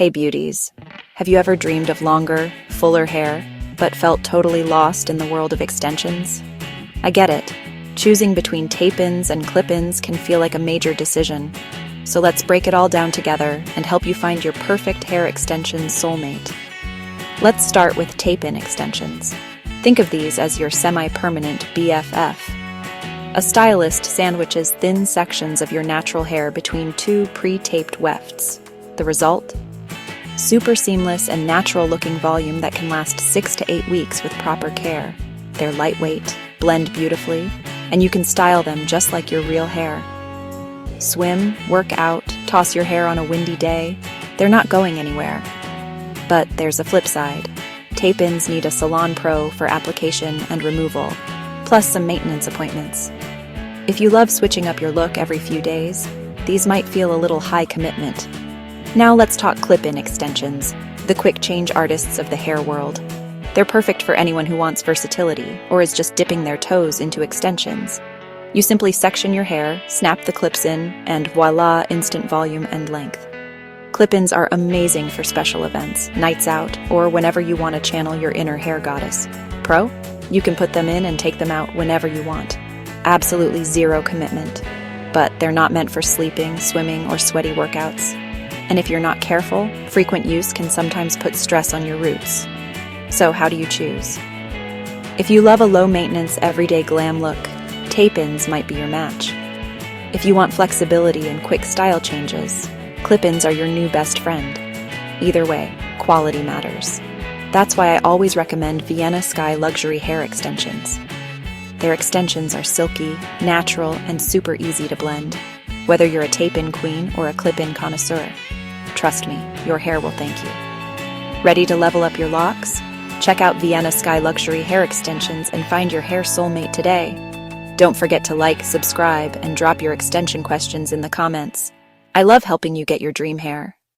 Hey beauties, have you ever dreamed of longer, fuller hair, but felt totally lost in the world of extensions? I get it. Choosing between tape-ins and clip-ins can feel like a major decision. So let's break it all down together and help you find your perfect hair extensions soulmate. Let's start with tape-in extensions. Think of these as your semi-permanent BFF. A stylist sandwiches thin sections of your natural hair between two pre-taped wefts. The result? Super seamless and natural-looking volume that can last 6 to 8 weeks with proper care. They're lightweight, blend beautifully, and you can style them just like your real hair. Swim, work out, toss your hair on a windy day, they're not going anywhere. But there's a flip side. Tape-ins need a salon pro for application and removal, plus some maintenance appointments. If you love switching up your look every few days, these might feel a little high commitment. Now let's talk clip-in extensions, the quick change artists of the hair world. They're perfect for anyone who wants versatility or is just dipping their toes into extensions. You simply section your hair, snap the clips in, and voila, instant volume and length. Clip-ins are amazing for special events, nights out, or whenever you want to channel your inner hair goddess. Pro? You can put them in and take them out whenever you want. Absolutely zero commitment. But they're not meant for sleeping, swimming, or sweaty workouts. And if you're not careful, frequent use can sometimes put stress on your roots. So how do you choose? If you love a low-maintenance, everyday glam look, tape-ins might be your match. If you want flexibility and quick style changes, clip-ins are your new best friend. Either way, quality matters. That's why I always recommend Vienna Sky luxury hair extensions. Their extensions are silky, natural, and super easy to blend, whether you're a tape-in queen or a clip-in connoisseur. Trust me, your hair will thank you. Ready to level up your locks? Check out Vienna Sky luxury hair extensions and find your hair soulmate today. Don't forget to like, subscribe, and drop your extension questions in the comments. I love helping you get your dream hair.